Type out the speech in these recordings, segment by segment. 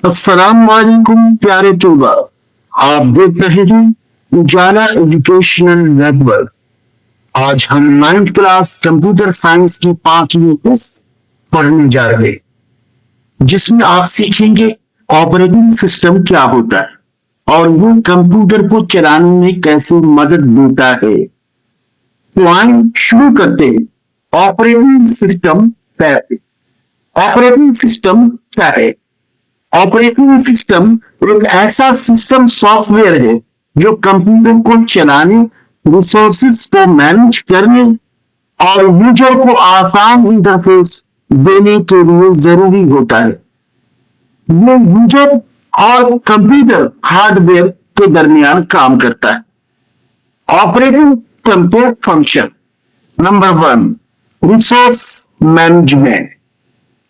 अस्सलाम वालेकुम प्यारे तलबा। आप देख रहे हैं उजाला एजुकेशनल नेटवर्क। आज हम 9th क्लास कंप्यूटर साइंस की 5वीं किस्त पढ़ने जा रहे हैं, जिसमें आप सीखेंगे ऑपरेटिंग सिस्टम क्या होता है और वो कंप्यूटर को चलाने में कैसे मदद देता है। तो आइए शुरू करते हैं। ऑपरेटिंग सिस्टम क्या है? ऑपरेटिंग सिस्टम क्या है? ऑपरेटिंग सिस्टम एक ऐसा सिस्टम सॉफ्टवेयर है जो कंप्यूटर को चलाने, रिसोर्सेज को मैनेज करने और यूजर को आसान इंटरफेस देने के लिए जरूरी होता है। ये यूजर और कंप्यूटर हार्डवेयर के दरमियान काम करता है। Operating control function number 1, resource management.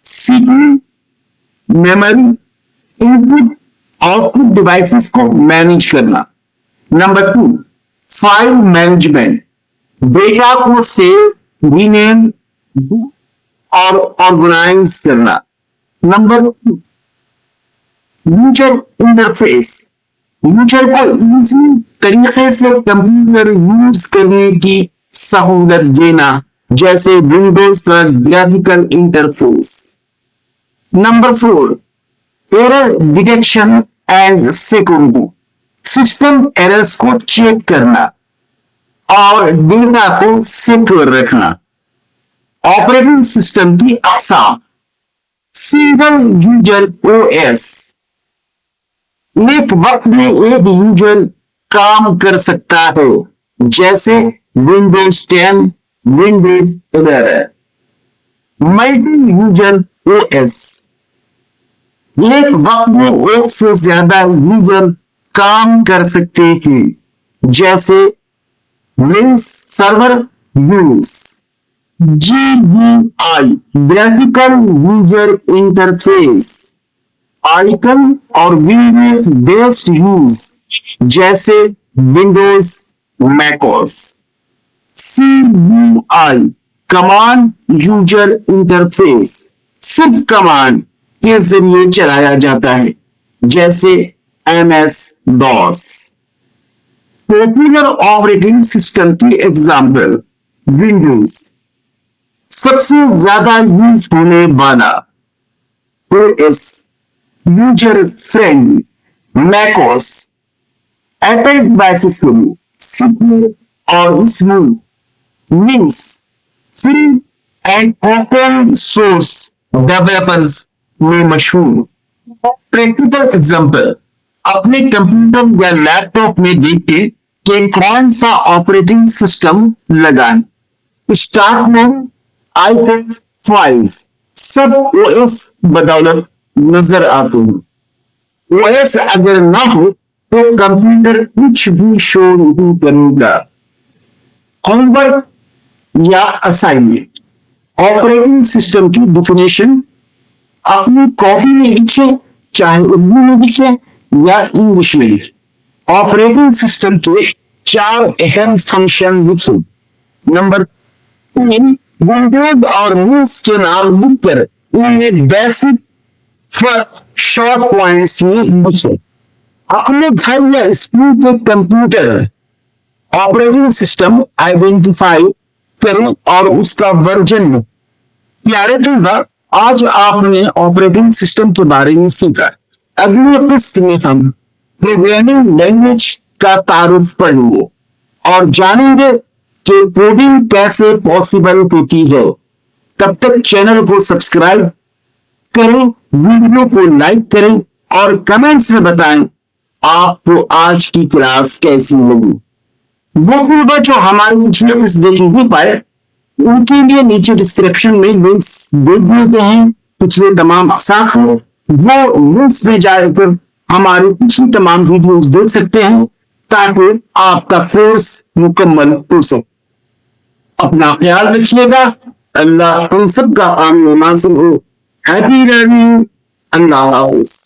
CPU, memory, input output devices को मैनेज करना। Number 2, file management. डेटा को सेव, रीनेम और ऑर्गेनाइज करना। Number 3, user interface. यूजर को इजी तरीके से कंप्यूटर यूज करने की सहूलत देना, जैसे विंडोज का graphical interface. Number 4, error detection and security. System errors को चेक करना और डेटा को सिक्योर रखना। ऑपरेटिंग सिस्टम की अक़साम। Single user OS. एक वक्त में एक यूजर काम कर सकता है, जैसे Windows 10, Windows 11। Multi user OS. एक वक्त में एक से ज्यादा यूजर काम कर सकते हैं, जैसे windows server use. GUI, graphical user interface. Icon और विंडोज बेस्ड यूज, जैसे windows macOS. CUI, command user interface, सिर्फ कमांड के जरिए चलाया जाता है, जैसे MS DOS। Popular operating system की एग्जाम्पल विंडोज। सबसे ज्यादा यूज होने वाला OS, user friendly macOS. Apple devices के लिए सिक्योर और smooth Linux, free and open source developers में मशहूर। प्रैक्टिकल एग्जांपल, अपने कंप्यूटर या लैपटॉप में देखिए कि कौन सा ऑपरेटिंग सिस्टम लगाएं। स्टार्ट में आइकन, फाइल्स सब ओएस बदौलत नजर आते हैं। ओएस अगर ना हो तो कंप्यूटर कुछ भी शो नहीं करेगा। होमवर्क या असाइनमेंट। ऑपरेटिंग सिस्टम की डिफिनेशन अपनी कॉपी में लिखे, चाहे उर्दू में लिखे या इंग्लिश में लिखे। ऑपरेटिंग सिस्टम के 4 अहम फंक्शन लिखे। नंबर 3, विंडोज और लिनक्स के नाम लिखकर उन्हें बेसिक शॉर्ट पॉइंट्स में लिखे। अपने घर या स्कूल के कंप्यूटर ऑपरेटिंग सिस्टम आइडेंटिफाई करें और उसका वर्जन। प्यारे दोस्तों, आज आपने ऑपरेटिंग सिस्टम के बारे में सीखा। अगली किस्त में हम प्रोग्रामिंग लैंग्वेज का तारुफ पढ़ेंगे और जानेंगे कि कोडिंग कैसे पॉसिबल होती है। तब तक चैनल को सब्सक्राइब करें, वीडियो को लाइक करें और कमेंट्स में बताएं आपको आज की क्लास कैसी लगी। वो लोग जो हमारी पिछले किस्त देख नहीं पाए, उनके लिए नीचे डिस्क्रिप्शन में लिंक्स दे दिए गए हैं। पिछले तमाम अक़साम हैं, वो लिंक्स में जाकर हमारी पिछली तमाम वीडियोस देख सकते हैं, ताकि आपका कोर्स मुकम्मल हो सके। अपना ख्याल रखिएगा। अल्लाह हम सबका आमीन नासिर हो। Happy learning. अल्लाह हाफ़िज़।